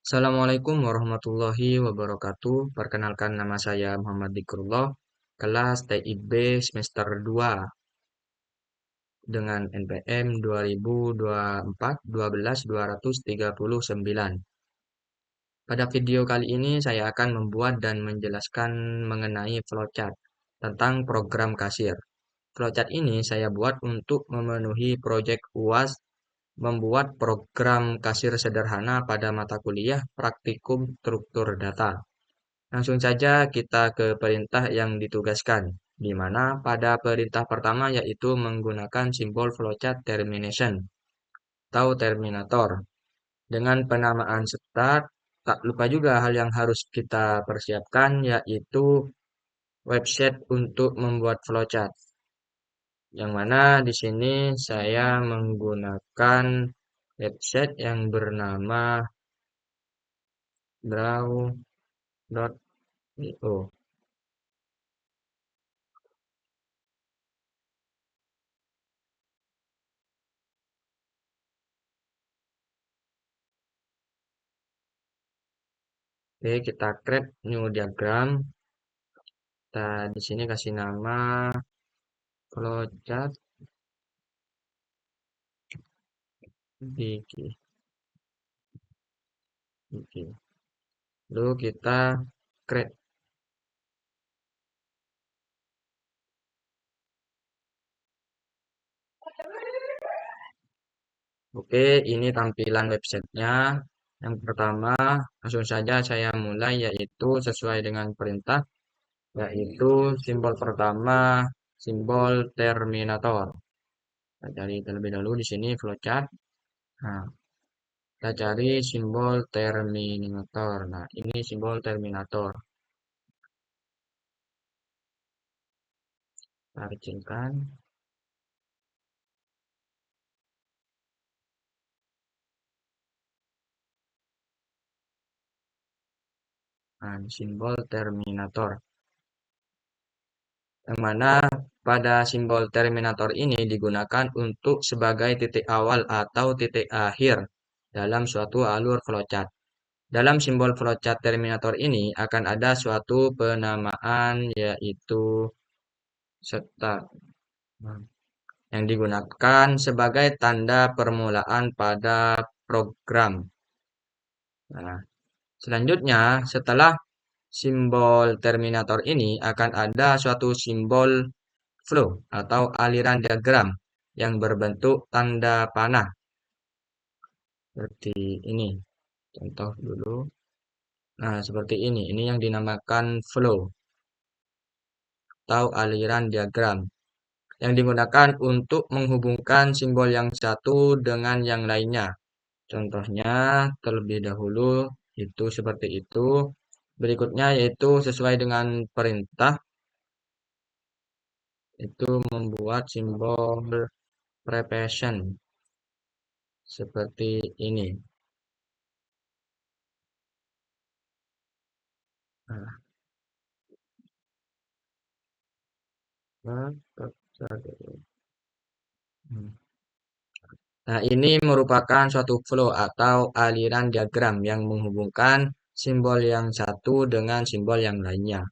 Assalamualaikum warahmatullahi wabarakatuh. Perkenalkan nama saya Muhammad Dikrullah, kelas TIB semester 2 dengan NPM 2024-12-239. Pada video kali ini saya akan membuat dan menjelaskan mengenai flowchart tentang program kasir. Flowchart ini saya buat untuk memenuhi proyek UAS membuat program kasir sederhana pada mata kuliah praktikum struktur data. Langsung saja kita ke perintah yang ditugaskan, di mana pada perintah pertama yaitu menggunakan simbol flowchart termination atau terminator. Dengan penamaan start, tak lupa juga hal yang harus kita persiapkan yaitu website untuk membuat flowchart. Yang mana di sini saya menggunakan website yang bernama draw.io. Oke, kita create new diagram. Kita di sini kasih nama flowchart Diki. Diki. Lalu kita create. Oke, ini tampilan websitenya. Yang pertama, langsung saja saya mulai yaitu sesuai dengan perintah, yaitu simbol pertama, simbol terminator. Kita cari terlebih dahulu di sini flowchart. Nah, kita cari simbol terminator. Nah, ini simbol terminator. Kita kecilkan. Nah, simbol terminator. Yang mana pada simbol terminator ini digunakan untuk sebagai titik awal atau titik akhir dalam suatu alur flowchart. Dalam simbol flowchart terminator ini akan ada suatu penamaan yaitu start yang digunakan sebagai tanda permulaan pada program. Nah, selanjutnya setelah simbol terminator ini akan ada suatu simbol flow atau aliran diagram yang berbentuk tanda panah seperti ini. Contoh dulu. Nah, seperti ini. Ini yang dinamakan flow atau aliran diagram yang digunakan untuk menghubungkan simbol yang satu dengan yang lainnya. Contohnya terlebih dahulu itu seperti itu. Berikutnya yaitu sesuai dengan perintah itu membuat simbol preparation seperti ini. Nah, Nah, ini merupakan suatu flow atau aliran diagram yang menghubungkan simbol yang satu dengan simbol yang lainnya.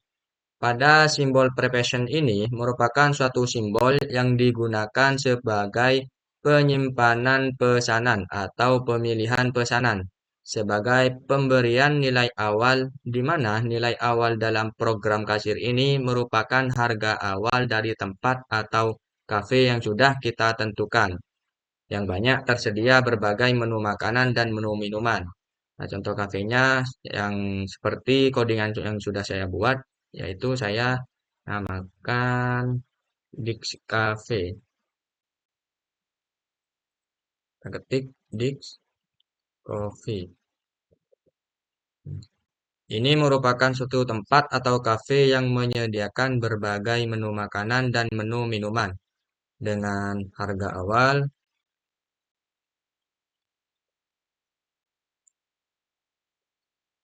Pada simbol preparation ini merupakan suatu simbol yang digunakan sebagai penyimpanan pesanan atau pemilihan pesanan sebagai pemberian nilai awal di mana nilai awal dalam program kasir ini merupakan harga awal dari tempat atau kafe yang sudah kita tentukan yang banyak tersedia berbagai menu makanan dan menu minuman. Nah, contoh kafenya yang seperti codingan yang sudah saya buat, yaitu saya namakan Dix Cafe. Kita ketik Dix Coffee. Ini merupakan suatu tempat atau kafe yang menyediakan berbagai menu makanan dan menu minuman dengan harga awal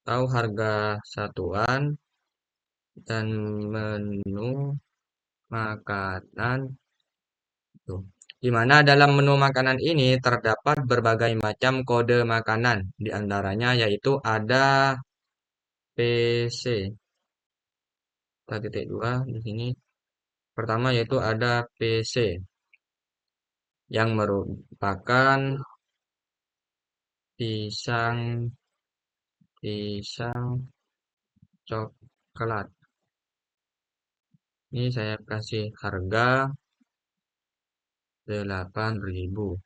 atau harga satuan dan menu makanan. Tuh. di mana dalam menu makanan ini terdapat berbagai macam kode makanan. Di antaranya yaitu ada PC. Kita titik dua di sini. Pertama yaitu ada PC yang merupakan pisang pisang coklat. Ini saya kasih harga 8.000.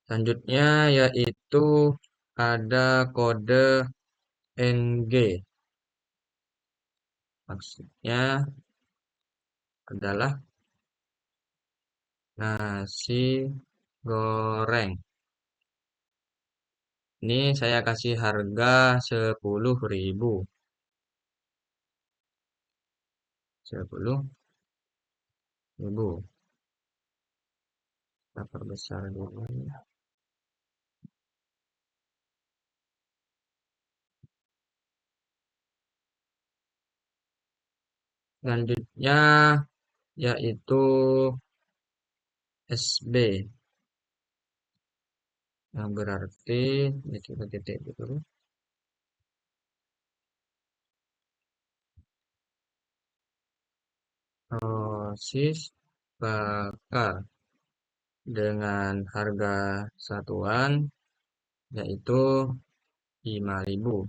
Selanjutnya yaitu ada kode NG. Maksudnya adalah nasi goreng. Ini saya kasih harga 10.000. 10.000. Kita perbesar dulu. Selanjutnya yaitu SB, yang berarti ini kita titik dulu. Sosis bakar dengan harga satuan yaitu 5.000.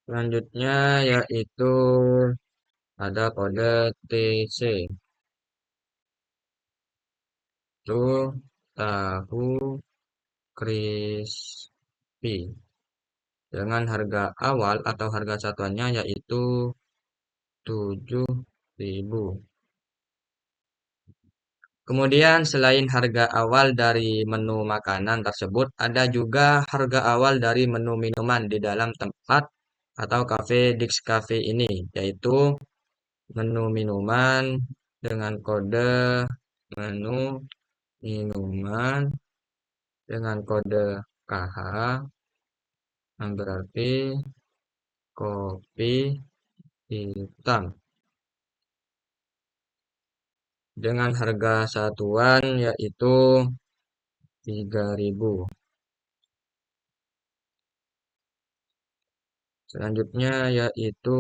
Selanjutnya yaitu ada kode TC, itu tahu crispy dengan harga awal atau harga satuannya yaitu 7.000. Kemudian selain harga awal dari menu makanan tersebut, ada juga harga awal dari menu minuman di dalam tempat atau cafe Dix Cafe ini, yaitu menu minuman dengan kode menu minuman dengan kode KH, yang berarti kopi hitam dengan harga satuan yaitu 3.000. Selanjutnya yaitu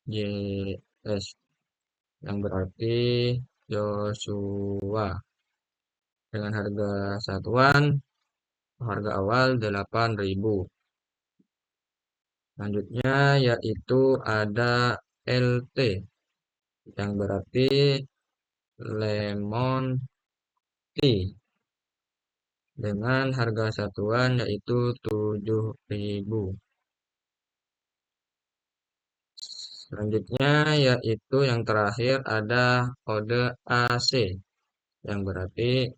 JS, yang berarti Joshua dengan harga satuan harga awal 8.000. Selanjutnya yaitu ada LT, yang berarti lemon tea dengan harga satuan yaitu 7.000. Selanjutnya yaitu yang terakhir ada kode AC, yang berarti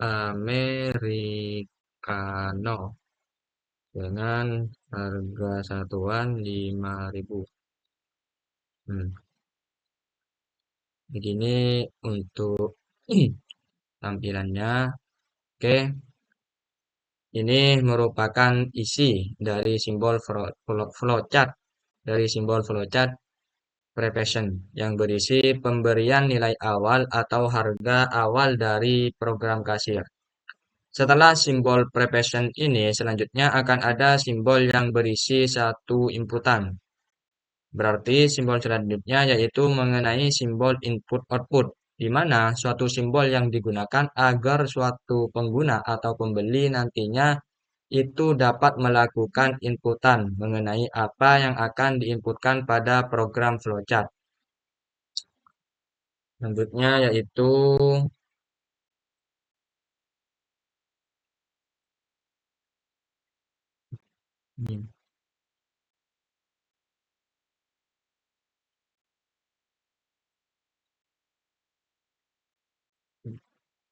Americano dengan harga satuan 5.000. Begini untuk tampilannya. Oke, ini merupakan isi dari simbol flowchart preparation yang berisi pemberian nilai awal atau harga awal dari program kasir. Setelah simbol preparation ini, selanjutnya akan ada simbol yang berisi satu inputan. Berarti simbol selanjutnya yaitu mengenai simbol input-output, di mana suatu simbol yang digunakan agar suatu pengguna atau pembeli nantinya itu dapat melakukan inputan mengenai apa yang akan diinputkan pada program flowchart. Selanjutnya yaitu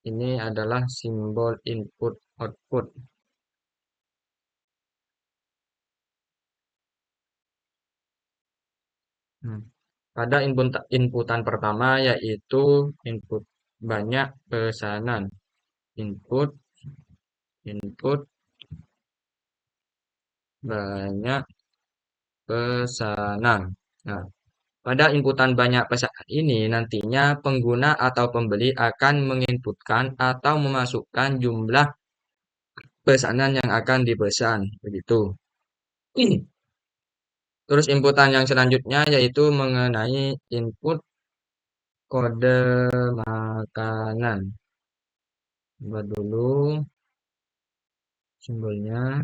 ini adalah simbol input-output. Pada inputan pertama yaitu input banyak pesanan. Input, input, banyak pesanan. Nah, pada inputan banyak pesanan ini nantinya pengguna atau pembeli akan menginputkan atau memasukkan jumlah pesanan yang akan dipesan, begitu. Terus inputan yang selanjutnya yaitu mengenai input kode makanan. Buat dulu simbolnya,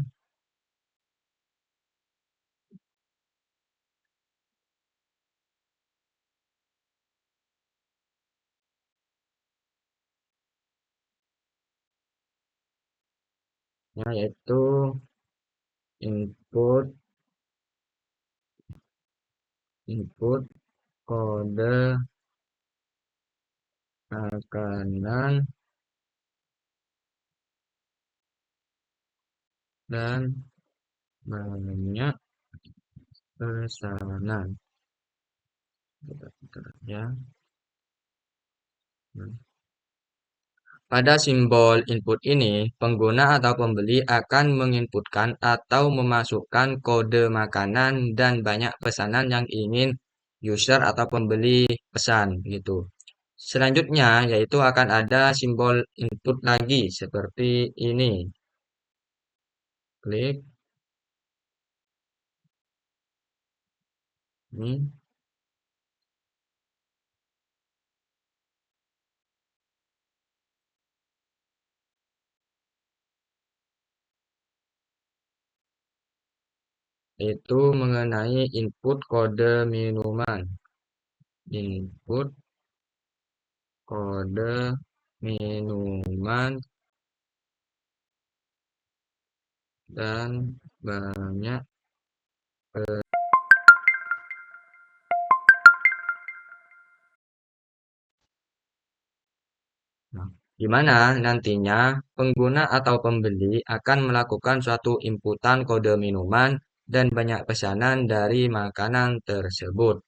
yaitu input input kode makanan dan banyak pesanan. Bentar, ya. Pada simbol input ini, pengguna atau pembeli akan menginputkan atau memasukkan kode makanan dan banyak pesanan yang ingin user atau pembeli pesan gitu. Selanjutnya yaitu akan ada simbol input lagi seperti ini. Klik ini. Itu mengenai input kode minuman. Input kode minuman dan banyak. Nah, di mana nantinya pengguna atau pembeli akan melakukan suatu inputan kode minuman dan banyak pesanan dari makanan tersebut.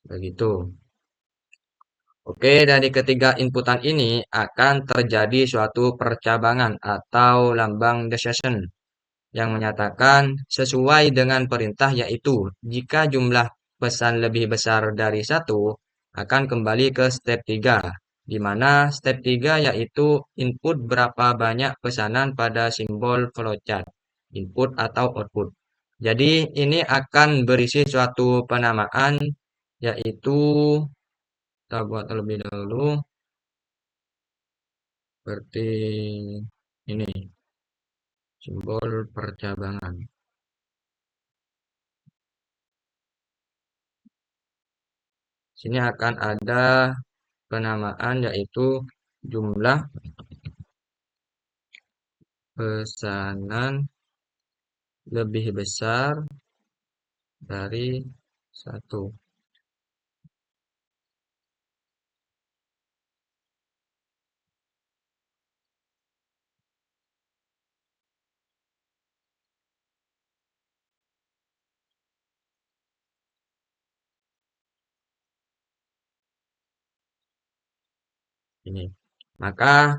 Begitu. Oke, dari ketiga inputan ini akan terjadi suatu percabangan atau lambang decision yang menyatakan sesuai dengan perintah yaitu jika jumlah pesan lebih besar dari satu akan kembali ke step 3, di mana step 3 yaitu input berapa banyak pesanan pada simbol flowchart, input atau output. Jadi ini akan berisi suatu penamaan yaitu kita buat terlebih dahulu seperti ini, simbol percabangan. Sini akan ada penamaan yaitu jumlah pesanan lebih besar dari satu. Ini. Maka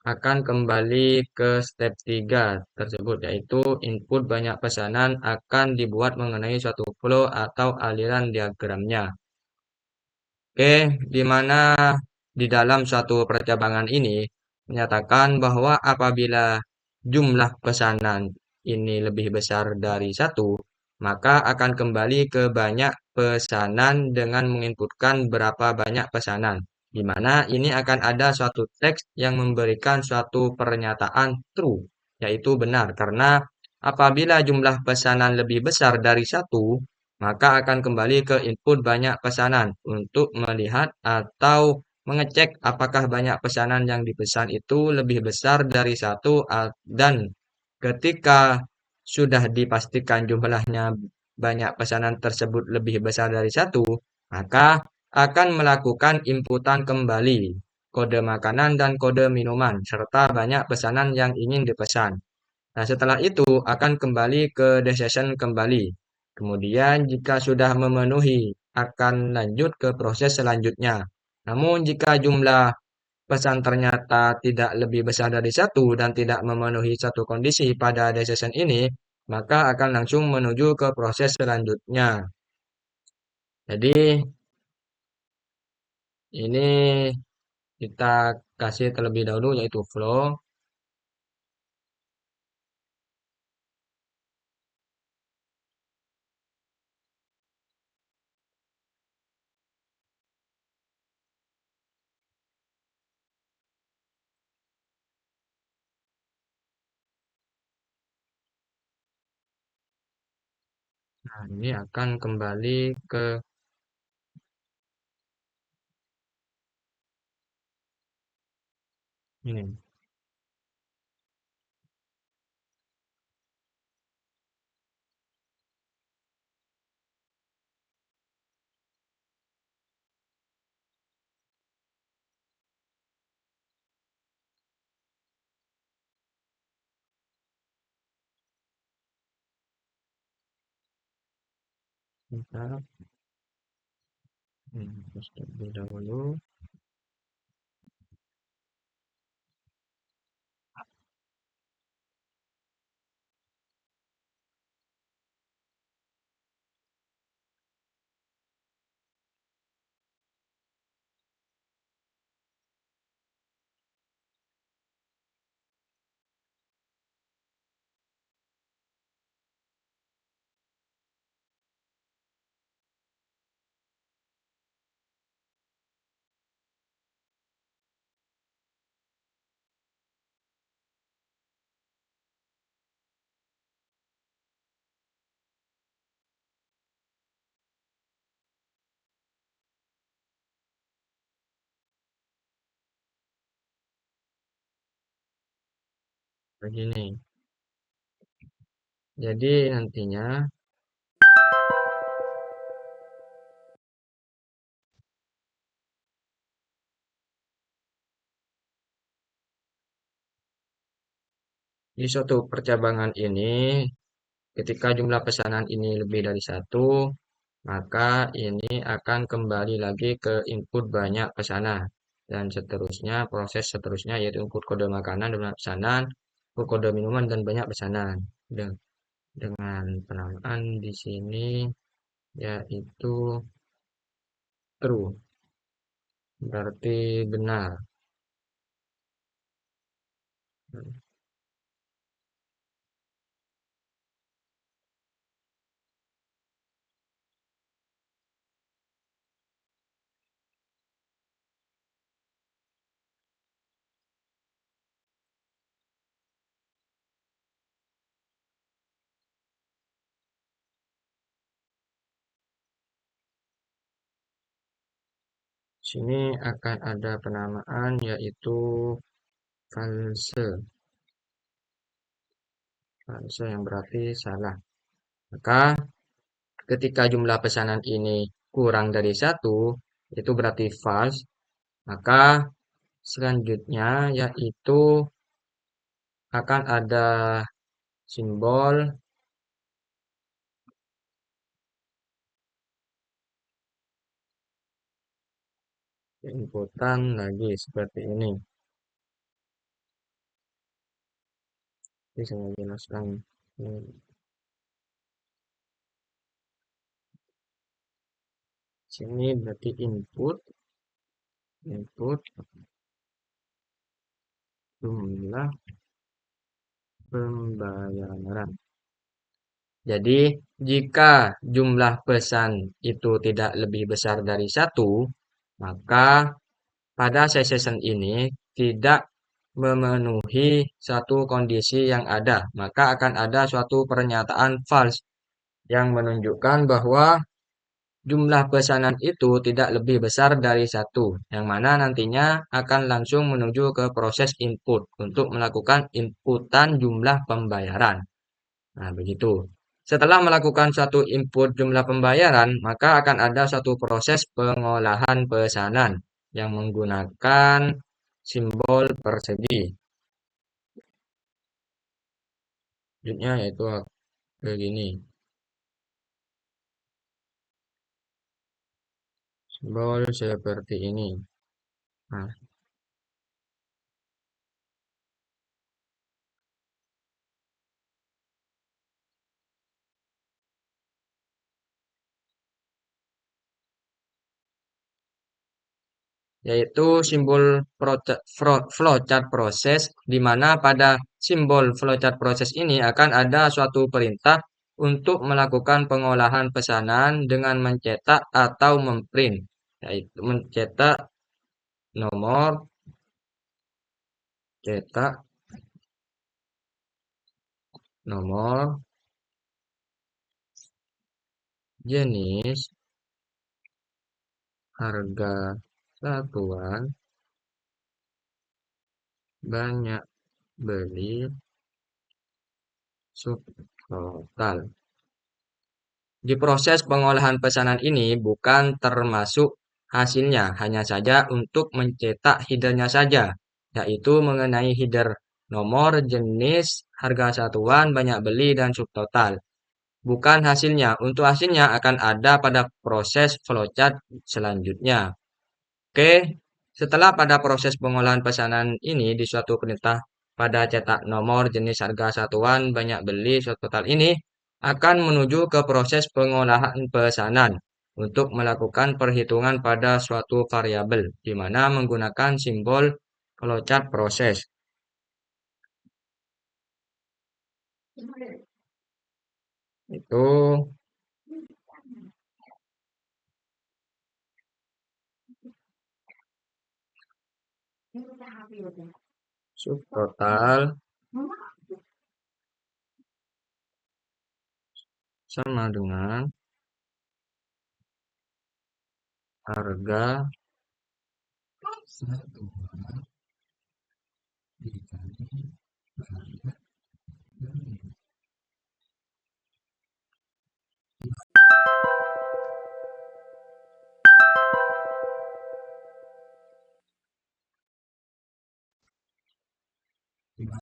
akan kembali ke step 3 tersebut yaitu input banyak pesanan akan dibuat mengenai suatu flow atau aliran diagramnya. Oke, di mana di dalam suatu percabangan ini menyatakan bahwa apabila jumlah pesanan ini lebih besar dari satu, maka akan kembali ke banyak pesanan dengan menginputkan berapa banyak pesanan. Di mana ini akan ada suatu teks yang memberikan suatu pernyataan true, yaitu benar. Karena apabila jumlah pesanan lebih besar dari satu, maka akan kembali ke input banyak pesanan untuk melihat atau mengecek apakah banyak pesanan yang dipesan itu lebih besar dari satu dan ketika sudah dipastikan jumlahnya banyak pesanan tersebut lebih besar dari satu, maka akan melakukan inputan kembali kode makanan dan kode minuman serta banyak pesanan yang ingin dipesan. Nah, setelah itu akan kembali ke decision kembali. Kemudian jika sudah memenuhi akan lanjut ke proses selanjutnya. Namun jika jumlah pesan ternyata tidak lebih besar dari satu dan tidak memenuhi satu kondisi pada decision ini, maka akan langsung menuju ke proses selanjutnya. Jadi ini kita kasih terlebih dahulu yaitu flow. Nah, ini akan kembali ke ini. Kita terus terlebih dahulu. Begini. Jadi nantinya di suatu percabangan ini, ketika jumlah pesanan ini lebih dari satu, maka ini akan kembali lagi ke input banyak pesanan. Dan seterusnya, proses seterusnya yaitu input kode makanan dan banyak pesanan, input kode minuman dan banyak pesanan. Dengan penamaan di sini yaitu true, berarti benar. Sini akan ada penamaan yaitu false, false yang berarti salah. Maka ketika jumlah pesanan ini kurang dari satu, itu berarti false. Maka selanjutnya yaitu akan ada simbol inputan lagi seperti ini. Ini saya jelaskan. Sini berarti input, input jumlah pembayaran. Jadi, jika jumlah pesan itu tidak lebih besar dari satu, maka pada session ini tidak memenuhi satu kondisi yang ada. Maka akan ada suatu pernyataan false yang menunjukkan bahwa jumlah pesanan itu tidak lebih besar dari satu, yang mana nantinya akan langsung menuju ke proses input untuk melakukan inputan jumlah pembayaran. Nah, begitu. Setelah melakukan suatu input jumlah pembayaran, maka akan ada suatu proses pengolahan pesanan yang menggunakan simbol persegi. Selanjutnya yaitu begini. Simbol seperti ini. Nah, yaitu simbol flowchart proses, di mana pada simbol flowchart proses ini akan ada suatu perintah untuk melakukan pengolahan pesanan dengan mencetak atau memprint, yaitu mencetak nomor, cetak nomor, jenis, harga satuan, banyak beli, subtotal. Di proses pengolahan pesanan ini bukan termasuk hasilnya, hanya saja untuk mencetak headernya saja, yaitu mengenai header nomor, jenis, harga satuan, banyak beli, dan subtotal. Bukan hasilnya. Untuk hasilnya akan ada pada proses flowchart selanjutnya. Oke, setelah pada proses pengolahan pesanan ini di suatu perintah pada cetak nomor, jenis, harga satuan, banyak beli, total ini akan menuju ke proses pengolahan pesanan untuk melakukan perhitungan pada suatu variabel di mana menggunakan simbol flowchart proses. Itu subtotal sama dengan harga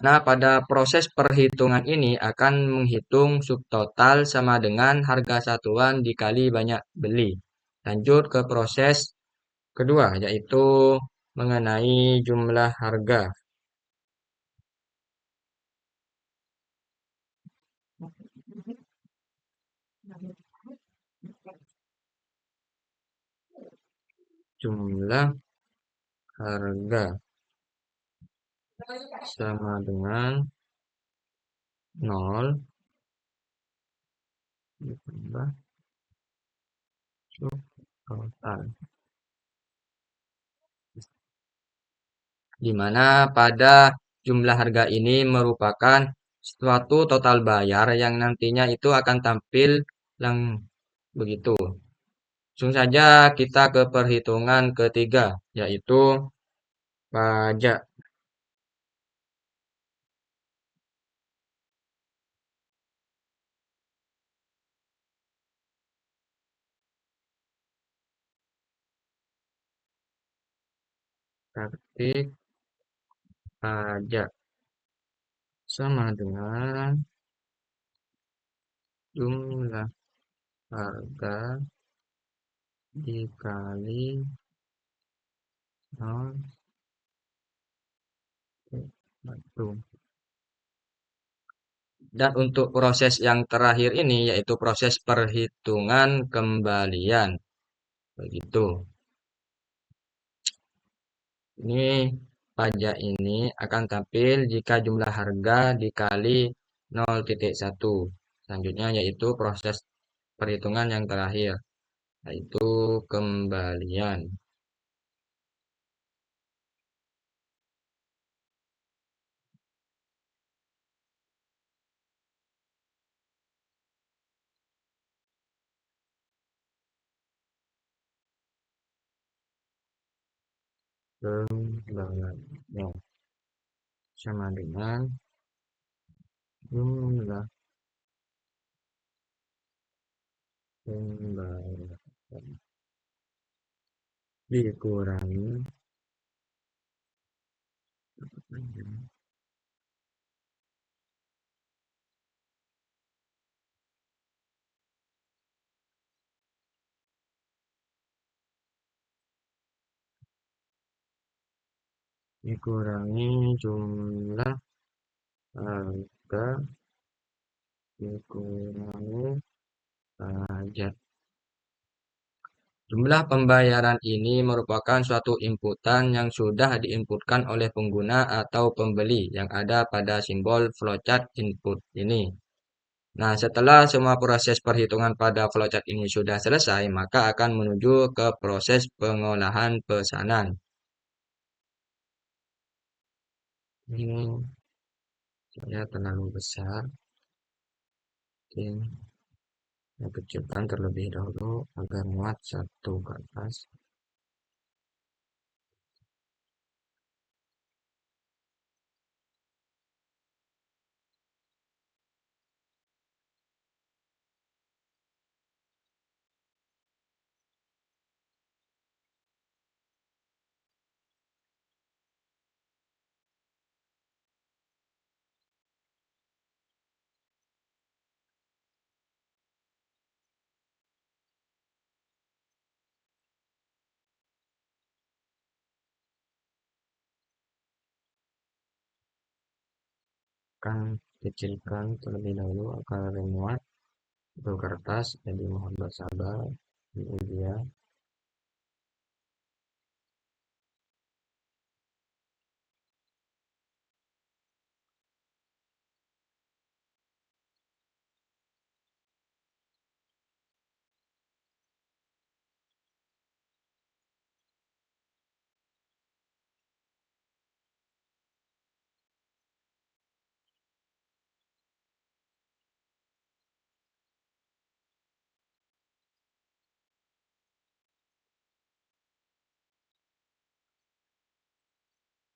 Nah, pada proses perhitungan ini akan menghitung subtotal sama dengan harga satuan dikali banyak beli. Lanjut ke proses kedua, yaitu mengenai jumlah harga. Jumlah harga sama dengan 0 ditambah subtotal. Di mana pada jumlah harga ini merupakan suatu total bayar yang nantinya itu akan tampil yang begitu. Langsung saja kita ke perhitungan ketiga, yaitu pajak. Praktik pajak sama dengan jumlah harga dikali 0,1. Dan untuk proses yang terakhir ini yaitu proses perhitungan kembalian. Begitu. Ini pajak ini akan tampil jika jumlah harga dikali 0,1. Selanjutnya yaitu proses perhitungan yang terakhir, yaitu kembalian. Kembalian sama dengan jumlah kembalian dikurangi jumlah harga dikurangi pajak. Jumlah pembayaran ini merupakan suatu inputan yang sudah diinputkan oleh pengguna atau pembeli yang ada pada simbol flowchart input ini. Nah, setelah semua proses perhitungan pada flowchart ini sudah selesai, maka akan menuju ke proses pengolahan pesanan. Ini saya terlalu besar. Oke, saya kecilkan terlebih dahulu agar muat satu kertas. Akan kecilkan terlebih dahulu agar muat satu kertas. Jadi mohon bersabar. Ini dia.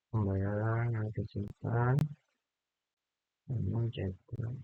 Pembayaran yang kecilkan. Mencetak.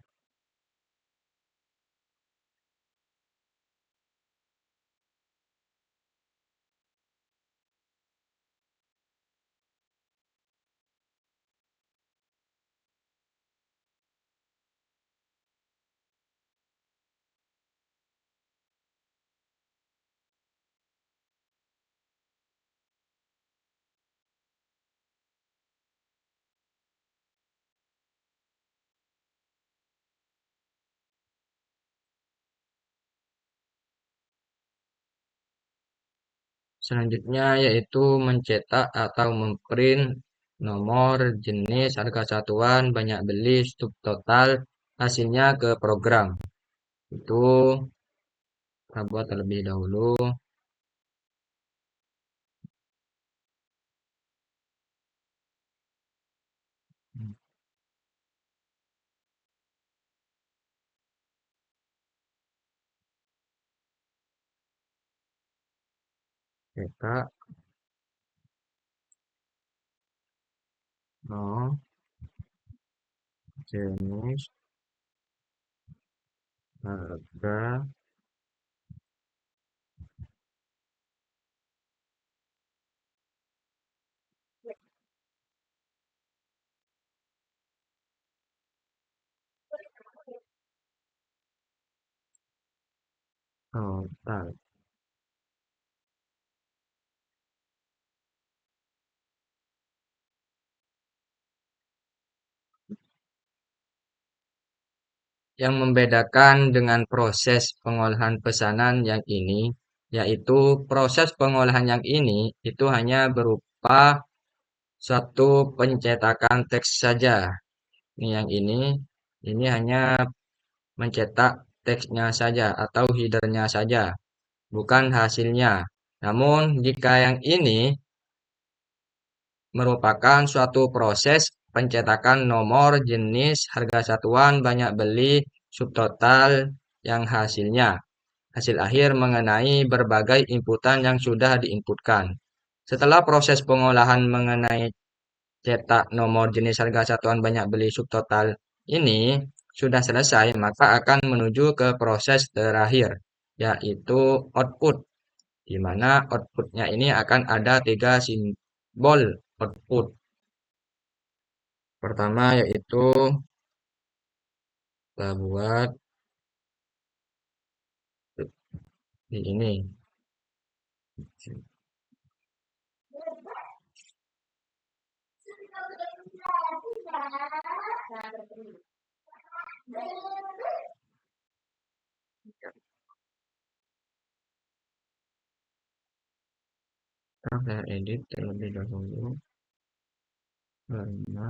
Selanjutnya yaitu mencetak atau memprint nomor, jenis, harga satuan, banyak beli, subtotal, hasilnya ke program. Itu kita buat terlebih dahulu. Cetak, no, jenis, harga, total. Yang membedakan dengan proses pengolahan pesanan yang ini, yaitu proses pengolahan yang ini itu hanya berupa suatu pencetakan teks saja. Ini yang ini hanya mencetak teksnya saja atau headernya saja, bukan hasilnya. Namun jika yang ini merupakan suatu proses pencetakan nomor, jenis, harga satuan, banyak beli, subtotal, yang hasilnya. Hasil akhir mengenai berbagai inputan yang sudah diinputkan. Setelah proses pengolahan mengenai cetak nomor, jenis, harga satuan, banyak beli, subtotal ini sudah selesai, maka akan menuju ke proses terakhir, yaitu output, di mana outputnya ini akan ada tiga simbol output. Pertama yaitu kita buat di ini. Saya edit terlebih dahulu karena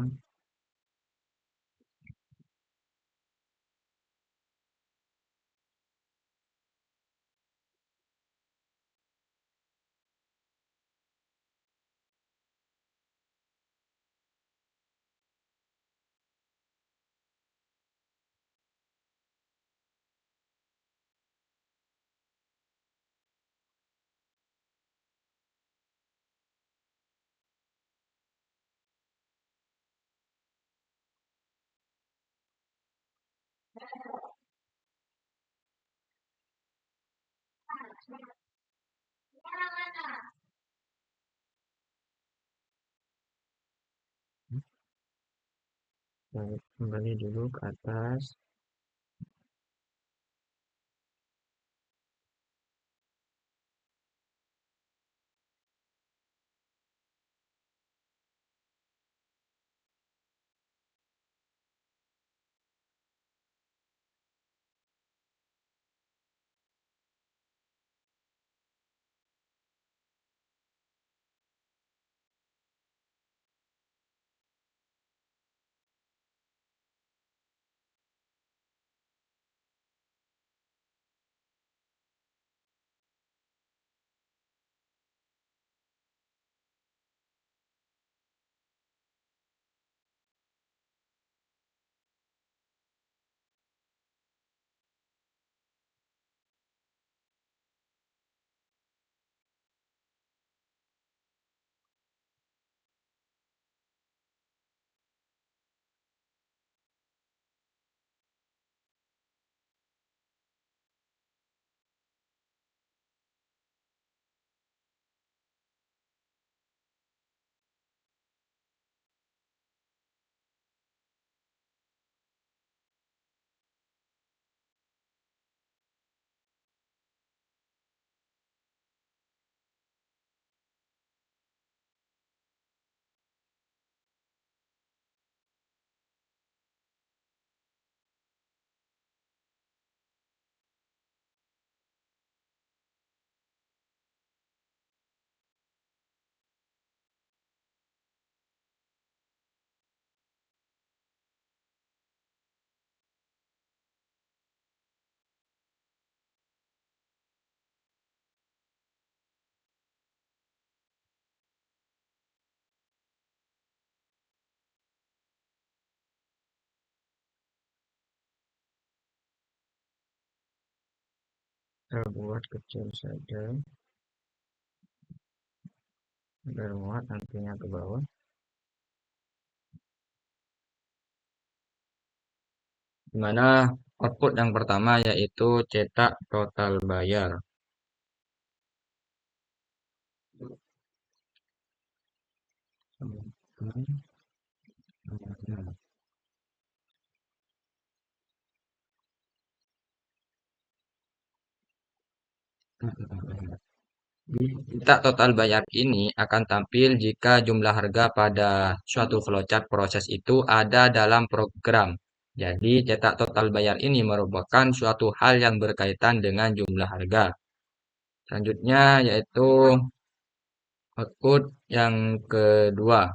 saya kembali dulu ke atas. Saya buat kecil saja agar muat nantinya ke bawah. Di mana output yang pertama yaitu cetak total bayar. Di cetak total bayar ini akan tampil jika jumlah harga pada suatu flowchart proses itu ada dalam program. Jadi, cetak total bayar ini merupakan suatu hal yang berkaitan dengan jumlah harga. Selanjutnya yaitu output yang kedua.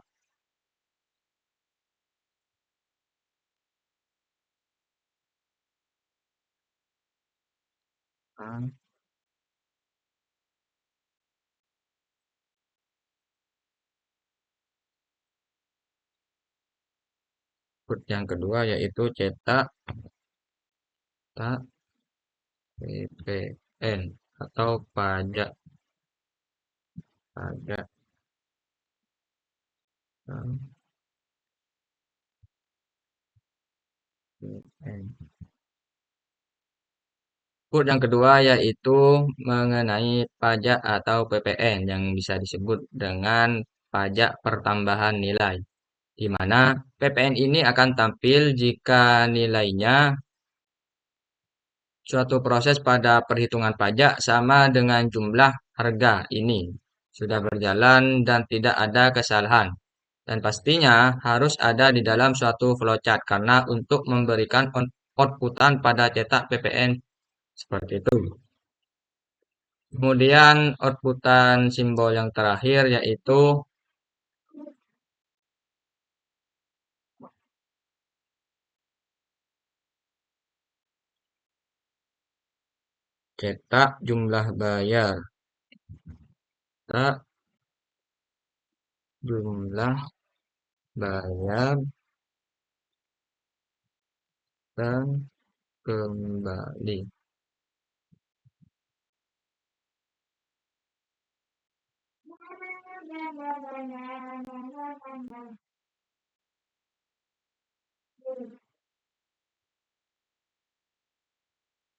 Output yang kedua yaitu cetak PPN atau pajak pajak PPN. Output yang kedua yaitu mengenai pajak atau PPN yang bisa disebut dengan pajak pertambahan nilai, di mana PPN ini akan tampil jika nilainya suatu proses pada perhitungan pajak sama dengan jumlah harga ini sudah berjalan dan tidak ada kesalahan. Dan pastinya harus ada di dalam suatu flowchart karena untuk memberikan outputan pada cetak PPN seperti itu. Kemudian outputan simbol yang terakhir yaitu cetak jumlah bayar. Cetak jumlah bayar dan kembali.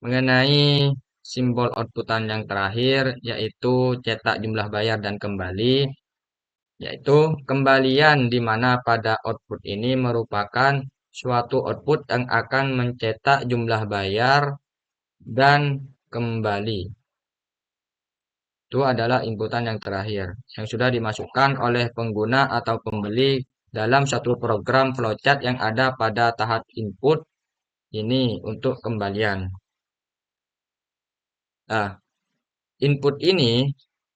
Mengenai simbol outputan yang terakhir, yaitu cetak jumlah bayar dan kembali, yaitu kembalian di mana pada output ini merupakan suatu output yang akan mencetak jumlah bayar dan kembali. Itu adalah inputan yang terakhir, yang sudah dimasukkan oleh pengguna atau pembeli dalam satu program flowchart yang ada pada tahap input ini untuk kembalian. Nah, input ini,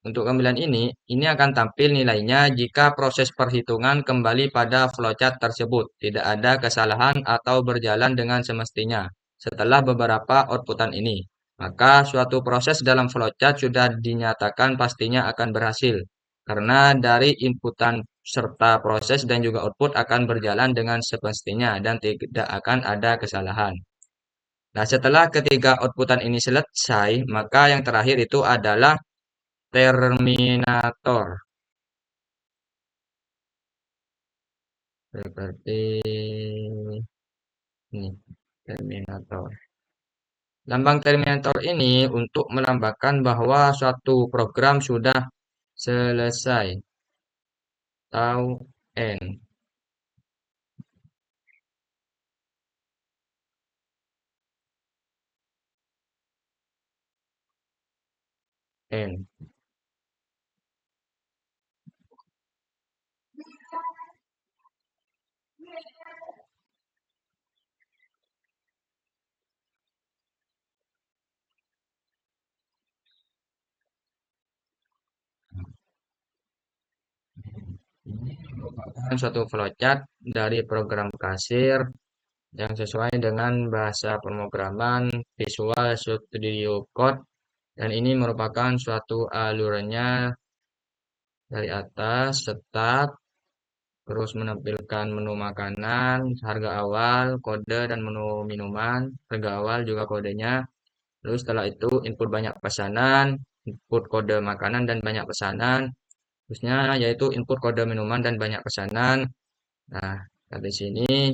untuk kembalian ini akan tampil nilainya jika proses perhitungan kembali pada flowchart tersebut. Tidak ada kesalahan atau berjalan dengan semestinya setelah beberapa outputan ini. Maka suatu proses dalam flowchart sudah dinyatakan pastinya akan berhasil. Karena dari inputan serta proses dan juga output akan berjalan dengan semestinya dan tidak akan ada kesalahan. Nah, setelah ketiga outputan ini selesai, maka yang terakhir itu adalah terminator. Seperti ini, terminator. Lambang terminator ini untuk melambangkan bahwa suatu program sudah selesai atau end. End. Ini suatu flowchart dari program kasir yang sesuai dengan bahasa pemrograman Visual Studio Code, dan ini merupakan suatu alurnya dari atas start, terus menampilkan menu makanan, harga awal, kode, dan menu minuman. Harga awal juga kodenya. Lalu setelah itu input banyak pesanan, input kode makanan dan banyak pesanan. Terusnya yaitu input kode minuman dan banyak pesanan. Nah, dari sini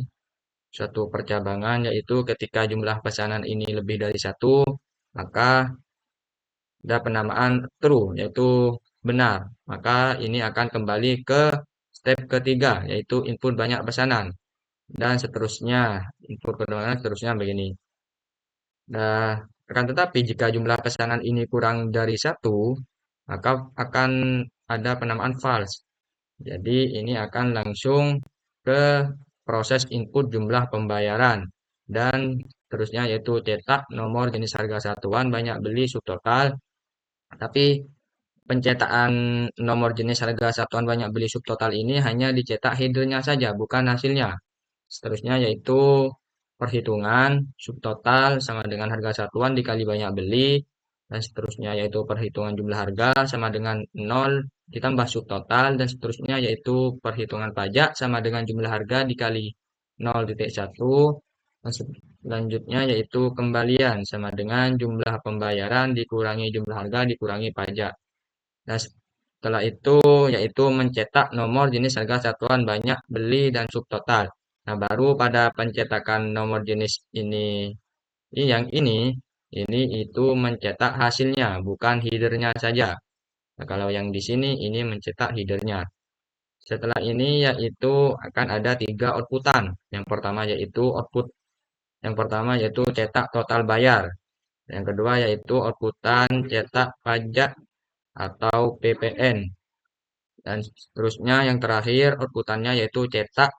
suatu percabangan yaitu ketika jumlah pesanan ini lebih dari satu, maka ada penamaan true, yaitu benar. Maka ini akan kembali ke step ketiga, yaitu input banyak pesanan. Dan seterusnya, input pesanan seterusnya begini. Nah, akan tetapi jika jumlah pesanan ini kurang dari satu, maka akan ada penamaan false. Jadi ini akan langsung ke proses input jumlah pembayaran. Dan terusnya yaitu cetak nomor jenis harga satuan banyak beli subtotal. Tapi pencetakan nomor jenis harga satuan banyak beli subtotal ini hanya dicetak headernya saja, bukan hasilnya. Seterusnya yaitu perhitungan subtotal sama dengan harga satuan dikali banyak beli, dan seterusnya yaitu perhitungan jumlah harga sama dengan 0 ditambah subtotal, dan seterusnya yaitu perhitungan pajak sama dengan jumlah harga dikali 0,1, dan selanjutnya yaitu kembalian sama dengan jumlah pembayaran dikurangi jumlah harga dikurangi pajak. Nah, setelah itu yaitu mencetak nomor jenis harga satuan banyak beli dan subtotal. Nah, baru pada pencetakan nomor jenis ini itu mencetak hasilnya, bukan headernya saja. Nah, kalau yang di sini ini mencetak headernya. Setelah ini yaitu akan ada tiga outputan. Yang pertama yaitu cetak total bayar. Yang kedua yaitu outputan cetak pajak atau PPN. Dan seterusnya yang terakhir outputannya yaitu cetak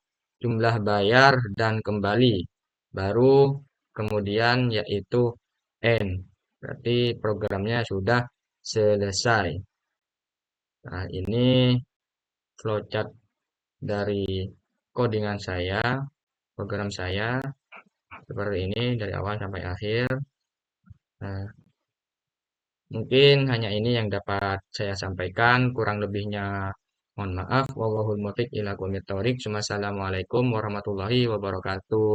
jumlah bayar dan kembali. Baru kemudian yaitu end. Berarti programnya sudah selesai. Nah, ini flowchart dari codingan saya, program saya seperti ini dari awal sampai akhir. Nah, mungkin hanya ini yang dapat saya sampaikan, kurang lebihnya mohon maaf. Wallahul muwaffiq ila aqwamit thoriq. Wassalamualaikum warahmatullahi wabarakatuh.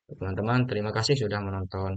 Teman-teman, terima kasih sudah menonton.